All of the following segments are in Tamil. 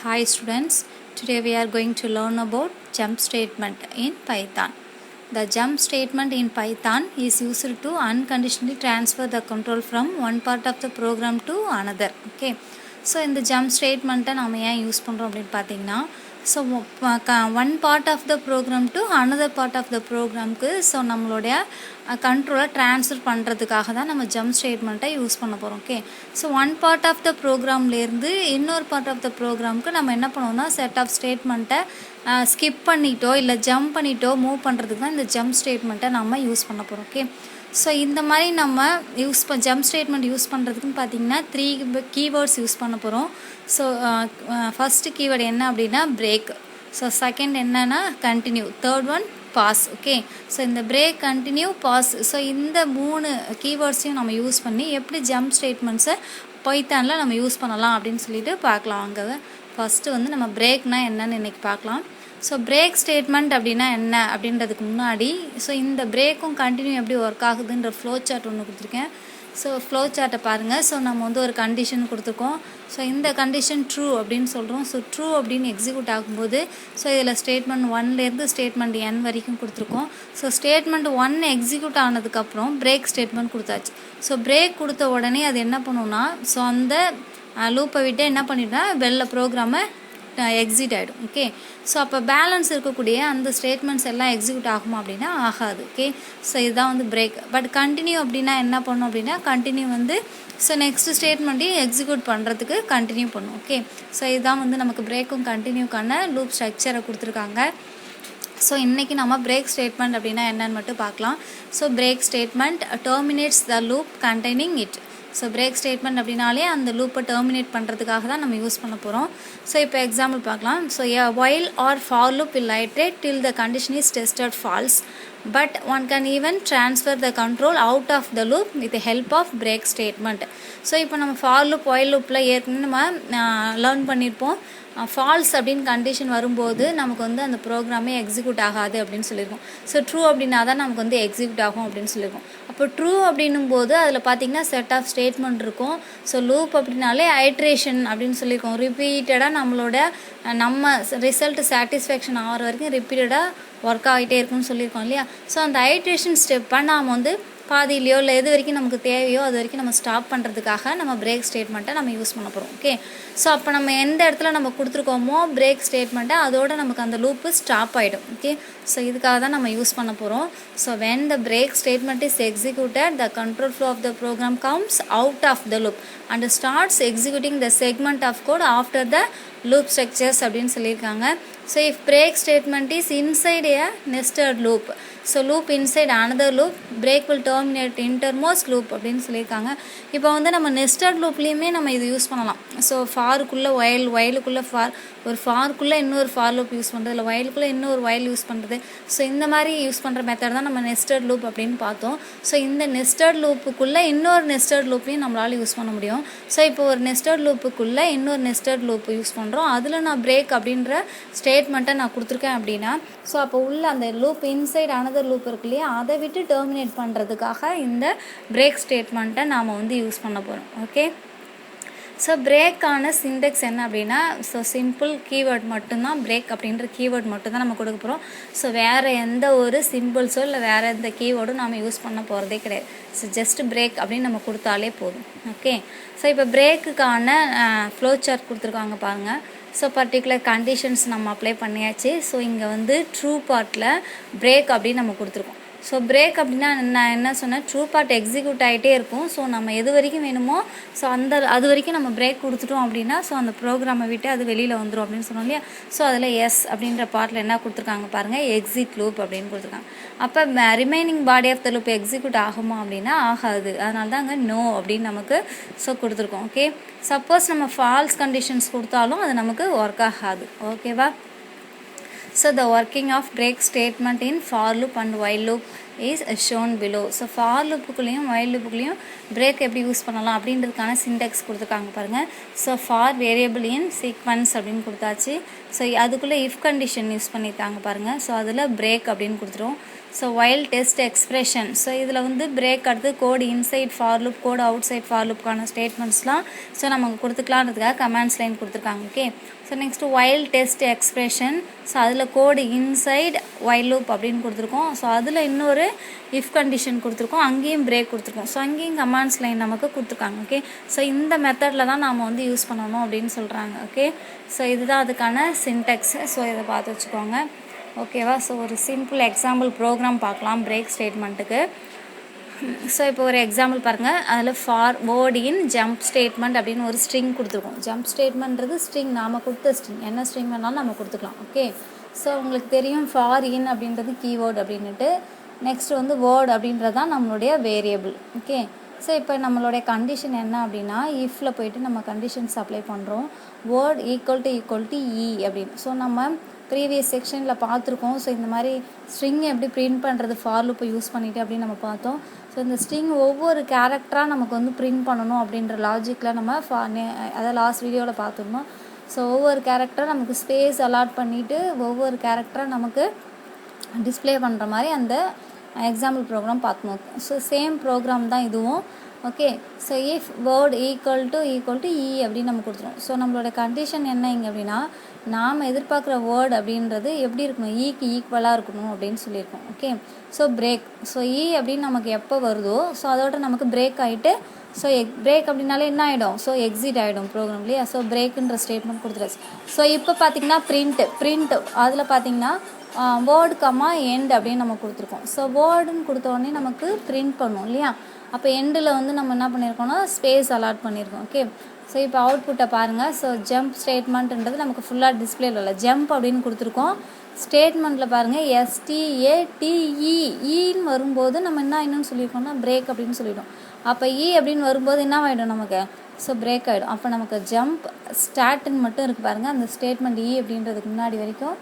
Hi students, today we are going to learn about jump statement in Python. The jump statement in Python is used to unconditionally transfer the control from one part of the program to another. Okay, so in the jump statement நாம ஏன் யூஸ் பண்ணுறோம் அப்படின்னு பார்த்தீங்கன்னா, so one part of the program to another part of the programக்கு ஸோ நம்மளுடைய கண்ட்ரோலை ட்ரான்ஸ்ஃபர் பண்ணுறதுக்காக தான் நம்ம ஜம்ப் ஸ்டேட்மெண்ட்டை யூஸ் பண்ண போகிறோம். Okay, so one part of the ப்ரோக்ராம்லேருந்து இன்னொரு பார்ட் ஆஃப் த ப்ரோக்ராமுக்கு நம்ம என்ன பண்ணுவோம்னா செட் ஆஃப் ஸ்டேட்மெண்ட்டை ஸ்கிப் பண்ணிட்டோ இல்லை ஜம்ப் பண்ணிட்டோ மூவ் பண்ணுறதுக்கு தான் இந்த ஜம்ப் ஸ்டேட்மெண்ட்டை நம்ம யூஸ் பண்ண போகிறோம். ஓகே, ஸோ இந்த மாதிரி நம்ம ஜம்ப் ஸ்டேட்மெண்ட் யூஸ் பண்ணுறதுக்குன்னு பார்த்தீங்கன்னா 3 கீவேர்ட்ஸ் யூஸ் பண்ண போகிறோம். ஸோ ஃபஸ்ட்டு கீவேர்டு என்ன அப்படின்னா பிரேக், ஸோ செகண்ட் என்னன்னா continue, third one pass. Okay, so இந்த பிரேக், கண்டினியூ, பாஸ், ஸோ இந்த 3 கீவேர்ட்ஸையும் நம்ம யூஸ் பண்ணி எப்படி ஜம்ப் ஸ்டேட்மெண்ட்ஸை பைத்தானில் நம்ம யூஸ் பண்ணலாம் அப்படின்னு சொல்லிட்டு பார்க்கலாம். அங்கே ஃபஸ்ட்டு வந்து நம்ம பிரேக்னா என்னன்னு இன்றைக்கி பார்க்கலாம். ஸோ பிரேக் ஸ்டேட்மெண்ட் அப்படின்னா என்ன அப்படின்றதுக்கு முன்னாடி ஸோ இந்த பிரேக்கும் கண்டினியூ எப்படி ஒர்க் ஆகுதுன்ற ஃப்ளோ சார்ட் ஒன்று கொடுத்துருக்கேன். ஸோ ஃப்ளோ சார்ட்டை பாருங்கள். ஸோ நம்ம வந்து ஒரு கண்டிஷன் கொடுத்துருக்கோம். ஸோ இந்த கண்டிஷன் ட்ரூ அப்படின்னு சொல்கிறோம். ஸோ ட்ரூ அப்படின்னு எக்ஸிக்யூட் ஆகும்போது ஸோ இதில் ஸ்டேட்மெண்ட் 1லேருந்து ஸ்டேட்மெண்ட் n வரைக்கும் கொடுத்துருக்கோம். ஸோ ஸ்டேட்மெண்ட் 1 எக்ஸிக்யூட் ஆனதுக்கப்புறம் பிரேக் ஸ்டேட்மெண்ட் கொடுத்தாச்சு. ஸோ பிரேக் கொடுத்த உடனே அது என்ன பண்ணுன்னா ஸோ அந்த லூப்பை விட்டு என்ன பண்ணிட்டா வெளில ப்ரோக்ராமை எக்ஸிட் ஆகிடும். ஓகே, ஸோ அப்போ பேலன்ஸ் இருக்கக்கூடிய அந்த ஸ்டேட்மெண்ட்ஸ் எல்லாம் எக்ஸிக்யூட் ஆகுமா அப்படின்னா ஆகாது. ஓகே, ஸோ இதுதான் வந்து பிரேக். பட் கண்டினியூ அப்படின்னா என்ன பண்ணும் அப்படின்னா கண்டினியூ வந்து ஸோ நெக்ஸ்ட் ஸ்டேட்மெண்ட்டையும் எக்ஸிக்யூட் பண்ணுறதுக்கு கண்டினியூ பண்ணும். ஓகே, ஸோ இதுதான் வந்து நமக்கு பிரேக்கும் கண்டினியூக்கான லூப் ஸ்ட்ரக்சரை கொடுத்துருக்காங்க. ஸோ இன்றைக்கி நம்ம பிரேக் ஸ்டேட்மெண்ட் அப்படின்னா என்னன்னு மட்டும் பார்க்கலாம். So break statement terminates the loop containing it. So break statement அப்படின்னாலே அந்த லூப்பை டெர்மினேட் பண்ணுறதுக்காக தான் நம்ம யூஸ் பண்ண போகிறோம். ஸோ இப்போ எக்ஸாம்பிள் பார்க்கலாம். So while or for loop will iterate till the condition is tested false, but one can even transfer the control out of the loop with the help of break statement. So இப்போ நம்ம for loop while loopல ஏற்கனவே நம்ம லேர்ன் பண்ணியிருப்போம். ஃபால்ஸ் அப்படின்னு கண்டிஷன் வரும்போது நமக்கு வந்து அந்த ப்ரோக்ராமே எக்ஸிக்யூட் ஆகாது அப்படின்னு சொல்லியிருக்கோம். ஸோ ட்ரூ அப்படின்னா தான் நமக்கு வந்து எக்ஸிக்யூட் ஆகும் அப்படின்னு சொல்லியிருக்கோம். அப்போ ட்ரூ அப்படின்னும் போது அதில் பார்த்திங்கன்னா செட் ஆஃப் ஸ்டேட்மெண்ட் இருக்கும். ஸோ லூப் அப்படின்னாலே ஐட்ரேஷன் அப்படின்னு சொல்லியிருக்கோம். ரிப்பீட்டடாக நம்ம ரிசல்ட் சாட்டிஸ்ஃபேக்ஷன் ஆகிற வரைக்கும் ரிப்பீட்டடாக ஒர்க் ஆகிட்டே இருக்குன்னு சொல்லியிருக்கோம் இல்லையா. ஸோ அந்த ஐட்ரேஷன் ஸ்டெப்பை நாம் வந்து பாதியிலையோ இல்லை எது வரைக்கும் நமக்கு தேவையோ அது வரைக்கும் நம்ம ஸ்டாப் பண்ணுறதுக்காக நம்ம பிரேக் ஸ்டேட்மெண்ட்டை நம்ம யூஸ் பண்ண போகிறோம். ஓகே, ஸோ அப்போ நம்ம எந்த இடத்துல நம்ம கொடுத்துருக்கோமோ பிரேக் ஸ்டேட்மெண்ட்டை அதோடு நமக்கு அந்த லூப்பு ஸ்டாப் ஆகிடும். ஓகே, ஸோ இதுக்காக தான் நம்ம யூஸ் பண்ண போகிறோம். So when the break statement is executed, the control flow of the program comes out of the loop and starts executing the segment of code after the loop structures அப்படின்னு சொல்லியிருக்காங்க. So if break statement is inside a nested loop, so loop inside another loop, break will terminate intermost loop அப்படின்னு சொல்லியிருக்காங்க. இப்போ வந்து நம்ம நெஸ்டட் லூப்லேயுமே நம்ம இது யூஸ் பண்ணலாம். ஸோ ஃபாருக்குள்ளே வயலுக்குள்ளே ஒரு ஃபாருக்குள்ளே இன்னொரு ஃபார் லூப் யூஸ் பண்ணுறது, இல்லை வயலுக்குள்ளே இன்னொரு வயல் யூஸ் பண்ணுறது. ஸோ இந்த மாதிரி யூஸ் பண்ணுற மெத்தட் தான் நம்ம நெஸ்டட் லூப் அப்படின்னு பார்த்தோம். ஸோ இந்த நெஸ்டட் லூப்புக்குள்ளே இன்னொரு நெஸ்டட் லூப்பையும் நம்மளால் யூஸ் பண்ண முடியும். ஸோ இப்போ ஒரு நெஸ்டட் லூப்புக்குள்ளே இன்னொரு நெஸ்டட் லூப் யூஸ் பண்ணுறோம். அதில் நான் பிரேக் அப்படின்ற ஸ்டேட்மெண்ட்டை நான் கொடுத்துருக்கேன் அப்படின்னா ஸோ அப்போ உள்ள அந்த லூப் இன்சைட் அனதர் லூப் இருக்கு இல்லையா, அதை விட்டு டெர்மினேட் பண்ணுறதுக்காக இந்த பிரேக் ஸ்டேட்மெண்ட்டை நாம் வந்து யூஸ் பண்ண போகிறோம். ஓகே, ஸோ பிரேக்கான சிண்டெக்ஸ் என்ன அப்படின்னா ஸோ சிம்பிள் கீவேர்ட் மட்டும்தான், பிரேக் அப்படின்ற கீவேர்ட் மட்டும்தான் நம்ம கொடுக்க போகிறோம். ஸோ வேறு எந்த ஒரு சிம்பிள்ஸோ இல்லை வேறு எந்த கீவேர்டும் நம்ம யூஸ் பண்ண போகிறதே கிடையாது. ஸோ ஜஸ்ட் பிரேக் அப்படின்னு நம்ம கொடுத்தாலே போதும். ஓகே, ஸோ இப்போ பிரேக்குக்கான ஃப்ளோ சார்ட் கொடுத்துருக்காங்க பாருங்கள். ஸோ பர்டிகுலர் கண்டிஷன்ஸ் நம்ம அப்ளை பண்ணியாச்சு. ஸோ இங்கே வந்து ட்ரூ பார்ட்டில் பிரேக் அப்படின்னு நம்ம கொடுத்துருக்கோம். ஸோ பிரேக் அப்படின்னா நான் என்ன சொன்னேன், ட்ரூ பார்ட் எக்ஸிக்யூட் ஆகிட்டே இருக்கும். ஸோ நம்ம எது வரைக்கும் வேணுமோ ஸோ அது வரைக்கும் நம்ம பிரேக் கொடுத்துட்டோம் அப்படின்னா ஸோ அந்த ப்ரோக்ராமை விட்டு அது வெளியில் வந்துடும் அப்படின்னு சொன்னோம் இல்லையா. ஸோ அதில் எஸ் அப்படின்ற பார்ட்டில் என்ன கொடுத்துருக்காங்க பாருங்கள், எக்ஸிட் லூப் அப்படின்னு கொடுத்துருக்காங்க. அப்போ remaining body of the loop execute ஆகுமா அப்படின்னா ஆகாது. அதனால தான் அங்கே நோ அப்படின்னு நமக்கு ஸோ கொடுத்துருக்கோம். ஓகே, சப்போஸ் நம்ம ஃபால்ஸ் கண்டிஷன்ஸ் கொடுத்தாலும் அது நமக்கு ஒர்க் ஆகாது. ஓகேவா. So the working of break statement in for loop and while loop is shown below. So for loopக்குள்ளேயும் while loopக்குள்ளேயும் break எப்படி யூஸ் பண்ணலாம் அப்படின்றதுக்கான சிண்டெக்ஸ் கொடுத்துருக்காங்க பாருங்கள். So for variable in sequence அப்படின்னு கொடுத்தாச்சு. ஸோ அதுக்குள்ளே if condition யூஸ் பண்ணியிருக்காங்க பாருங்கள். ஸோ அதில் break அப்படின்னு கொடுத்துருவோம். So while test expression. So இதில் வந்து பிரேக் அடுத்து code inside for loop code outside for லூப்கான ஸ்டேட்மெண்ட்ஸ்லாம் ஸோ நமக்கு கொடுத்துக்கலான்றதுக்காக கமாண்ட்ஸ் லைன் கொடுத்துருக்காங்க. ஓகே, so next while test expression. So அதில் கோடு இன்சைட் while லூப் அப்படின்னு கொடுத்துருக்கோம். ஸோ அதில் இன்னொரு இஃப் கண்டிஷன் கொடுத்துருக்கோம், அங்கேயும் பிரேக் கொடுத்துருக்கோம். ஸோ அங்கேயும் கமாண்ட்ஸ் லைன் நமக்கு கொடுத்துருக்காங்க. ஓகே, ஸோ இந்த மெத்தடில் தான் நாம் வந்து யூஸ் பண்ணணும் அப்படின்னு சொல்கிறாங்க. ஓகே, ஸோ இதுதான் அதுக்கான சின்டெக்ஸ். ஸோ இதை பார்த்து வச்சுக்கோங்க. ஓகேவா? ஸோ ஒரு சிம்பிள் எக்ஸாம்பிள் ப்ரோக்ராம் பார்க்கலாம் பிரேக் ஸ்டேட்மெண்ட்டுக்கு. ஸோ இப்போ ஒரு எக்ஸாம்பிள் பாருங்கள். அதில் for word in jump statement அப்படின்னு ஒரு ஸ்ட்ரிங் கொடுத்துருக்கோம். ஜம்ப் ஸ்டேட்மெண்ட்றது ஸ்ட்ரிங், நாம் கொடுத்த ஸ்ட்ரிங், என்ன ஸ்ட்ரிங் வேணாலும் நம்ம கொடுத்துக்கலாம். ஓகே, ஸோ உங்களுக்கு தெரியும் ஃபார் இன் அப்படின்றது கீவேர்டு அப்படின்ட்டு. நெக்ஸ்ட் வந்து வேர்ட் அப்படின்றது தான் நம்மளுடைய வேரியபிள். ஓகே, ஸோ இப்போ நம்மளுடைய கண்டிஷன் என்ன அப்படின்னா, இஃப்பில் போய்ட்டு நம்ம கண்டிஷன்ஸ் அப்ளை பண்ணுறோம். வேர்ட் ஈக்குவல் டு இ அப்படின்னு. ஸோ நம்ம ப்ரீவியஸ் செக்ஷனில் பார்த்துருக்கோம். ஸோ இந்த மாதிரி ஸ்ட்ரிங் எப்படி பிரிண்ட் பண்ணுறது ஃபார் லூப்பை யூஸ் பண்ணிவிட்டு அப்படின்னு நம்ம பார்த்தோம். ஸோ இந்த ஸ்ட்ரிங் ஒவ்வொரு கேரக்டராக நமக்கு வந்து பிரிண்ட் பண்ணணும் அப்படின்ற லாஜிக்கில் நம்ம அதை லாஸ்ட் வீடியோவில் பார்த்துருந்தோம். ஸோ ஒவ்வொரு கேரக்டராக நமக்கு ஸ்பேஸ் அலாட் பண்ணிவிட்டு ஒவ்வொரு கேரக்டராக நமக்கு டிஸ்பிளே பண்ணுற மாதிரி அந்த எக்ஸாம்பிள் ப்ரோக்ராம் பார்க்கணும். ஸோ சேம் ப்ரோக்ராம் தான் இதுவும். Okay, so if word equal to E அப்படின்னு நம்ம கொடுத்துருவோம். ஸோ நம்மளோட கண்டிஷன் என்ன இங்கே அப்படின்னா, நாம் எதிர்பார்க்குற வேர்ட் அப்படின்றது எப்படி இருக்கணும், ஈக்கு ஈக்குவலாக இருக்கணும் அப்படின்னு சொல்லியிருக்கோம். Okay, so break. ஸோ இ அப்படின்னு நமக்கு எப்போ வருதோ ஸோ அதோட நமக்கு பிரேக் ஆகிட்டு, ஸோ பிரேக் அப்படின்னாலே என்ன ஆகிடும், ஸோ எக்ஸிட் ஆகிடும் ப்ரோக்ராம் இல்லையா. ஸோ பிரேக்குன்ற ஸ்டேட்மெண்ட் கொடுத்துருச்சு. ஸோ இப்போ பார்த்திங்கன்னா பிரிண்ட் அதில் பார்த்திங்கன்னா வேர்டு கமா எண்ட் அப்படின்னு நம்ம கொடுத்துருக்கோம். ஸோ வேர்டுன்னு கொடுத்த உடனே நமக்கு பிரிண்ட் பண்ணும் இல்லையா. அப்போ எண்டில் வந்து நம்ம என்ன பண்ணியிருக்கோம்னா ஸ்பேஸ் அலாட் பண்ணியிருக்கோம். ஓகே, ஸோ இப்போ அவுட்புட்டை பாருங்கள். ஸோ ஜம்ப் ஸ்டேட்மெண்ட்ன்றது நமக்கு ஃபுல்லாக டிஸ்பிளேல இல்லை, ஜம்ப் அப்படின்னு கொடுத்துருக்கோம். ஸ்டேட்மெண்ட்டில் பாருங்கள் STATEன்னு வரும்போது நம்ம என்ன ஆகிடும்னு சொல்லியிருக்கோம்னா பிரேக் அப்படின்னு சொல்லிட்டோம். அப்போ அப்படின்னு வரும்போது என்ன ஆகிடும் நமக்கு, ஸோ பிரேக் ஆகிடும். அப்போ நமக்கு ஜம்ப் ஸ்டார்ட்னு மட்டும் இருக்குது பாருங்கள். அந்த ஸ்டேட்மெண்ட் அப்படின்றதுக்கு முன்னாடி வரைக்கும்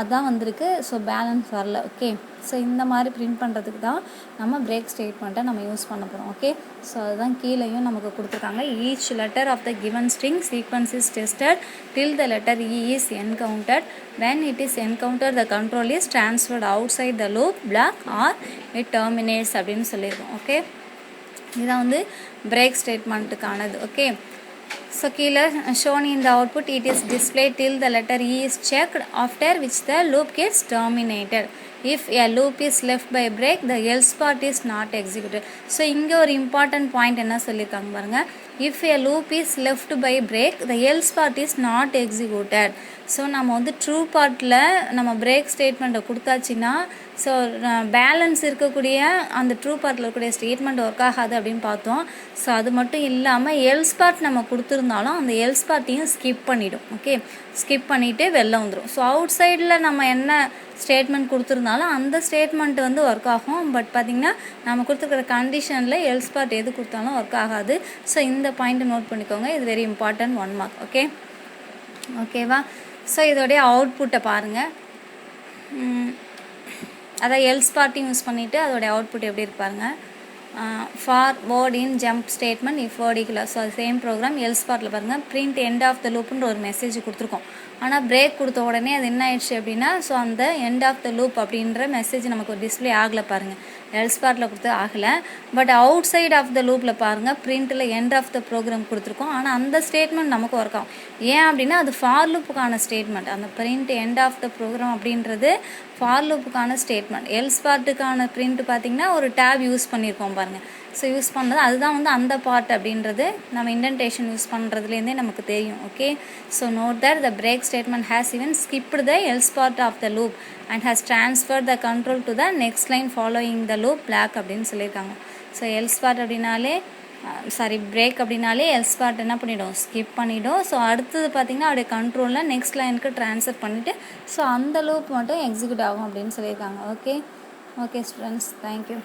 அதான் வந்திருக்கு. ஸோ பேலன்ஸ் வரல. ஓகே, ஸோ இந்த மாதிரி பிரிண்ட் பண்ணுறதுக்கு தான் நம்ம பிரேக் ஸ்டேட்மெண்ட்டை நம்ம யூஸ் பண்ண போகிறோம். ஓகே, ஸோ அதுதான் கீழேயும் நமக்கு கொடுத்துருக்காங்க. Each letter of the given string sequence is tested till the letter E is encountered. When it is encountered, the control is transferred outside the loop block or it terminates அப்படின்னு சொல்லியிருக்கோம். ஓகே, இதுதான் வந்து பிரேக் ஸ்டேட்மெண்ட்டுக்கானது. ஓகே, so கீழே shown in the output it is displayed till the letter E is checked, after which the loop gets terminated. If a loop is left by break, the else part is not executed. So இங்கே ஒரு இம்பார்ட்டன்ட் பாயிண்ட் என்ன சொல்லியிருக்காங்க பாருங்கள். if a loop is left by break, the else part is not executed. So நம்ம வந்து ட்ரூ பார்ட்டில் நம்ம பிரேக் ஸ்டேட்மெண்ட்டை கொடுத்தாச்சின்னா ஸோ பேலன்ஸ் இருக்கக்கூடிய அந்த ட்ரூ பார்ட்டில் இருக்கக்கூடிய ஸ்டேட்மெண்ட் ஒர்க் ஆகாது அப்படின்னு பார்த்தோம். ஸோ அது மட்டும் இல்லாமல் எல்ஸ் பார்ட் நம்ம கொடுத்துருந்தாலும் அந்த எல்ஸ் பார்ட்டையும் ஸ்கிப் பண்ணிவிடும். ஓகே, ஸ்கிப் பண்ணிவிட்டு வெளில வந்துடும். ஸோ அவுட் சைடில் நம்ம என்ன ஸ்டேட்மெண்ட் கொடுத்துருந்தாலும் அந்த ஸ்டேட்மெண்ட் வந்து ஒர்க் ஆகும். பட் பார்த்திங்கன்னா நம்ம கொடுத்துருக்கிற கண்டிஷனில் எல்ஸ் பார்ட் எது கொடுத்தாலும் ஒர்க் ஆகாது. ஸோ இந்த பாயிண்ட்டை நோட் பண்ணிக்கோங்க, இது வெரி இம்பார்ட்டன்ட் 1 மார்க். ஓகே, ஓகேவா? ஸோ இதோடைய அவுட்புட்டை பாருங்கள். அதான் எல்ஸ் பார்ட்டையும் யூஸ் பண்ணிவிட்டு அதோடைய அவுட்புட் எப்படி இருப்பாருங்க. For word in jump statement if word equal. So same program else பார்ட்டில் பாருங்கள் பிரிண்ட் எண்ட் ஆஃப் த லூப்புன்ற ஒரு மெசேஜ் கொடுத்துருக்கோம். ஆனால் பிரேக் கொடுத்த உடனே அது என்ன ஆயிடுச்சு அப்படின்னா ஸோ அந்த எண்ட் ஆஃப் த லூப் அப்படின்ற மெசேஜ் நமக்கு ஒரு டிஸ்பிளே ஆகலை பாருங்கள். எல்ஸ் பார்ட்டில் கொடுத்து ஆகலை. But outside of the லூப்பில் பாருங்கள் பிரிண்ட்டில் எண்ட் ஆஃப் த ப்ரோக்ராம் கொடுத்துருக்கோம். ஆனால் அந்த ஸ்டேட்மெண்ட் நமக்கு ஒர்க் ஆகும். ஏன் அப்படின்னா அது ஃபார் லூப்புக்கான ஸ்டேட்மெண்ட். அந்த print end of the program அப்படின்றது ஃபார் லூப்புக்கான ஸ்டேட்மெண்ட். எல்ஸ் பார்ட்டுக்கான பிரிண்ட் பார்த்திங்கன்னா ஒரு டேப் யூஸ் பண்ணியிருக்கோம் பாருங்கள். ஸோ யூஸ் பண்ணுறது அதுதான் வந்து அந்த பார்ட் அப்படின்றது நம்ம இண்டென்டேஷன் யூஸ் பண்ணுறதுலேருந்தே நமக்கு தெரியும். Okay, so note that the break statement has even skipped the else part of the loop and has transferred the control to the next line following the loop black அப்படின்னு சொல்லியிருக்காங்க. ஸோ எல்ஸ் பார்ட் அப்படின்னாலே பிரேக் அப்படின்னாலே எல்ஸ் பார்ட் என்ன பண்ணிவிடும், ஸ்கிப் பண்ணிவிடும். ஸோ அடுத்தது பார்த்திங்கன்னா அப்படியே கண்ட்ரோலில் நெக்ஸ்ட் லைனுக்கு ட்ரான்ஸ்ஃபர் பண்ணிவிட்டு ஸோ அந்த லூப் மட்டும் எக்ஸிக்யூட் ஆகும் அப்படின்னு சொல்லியிருக்காங்க. Okay, okay students, thank you.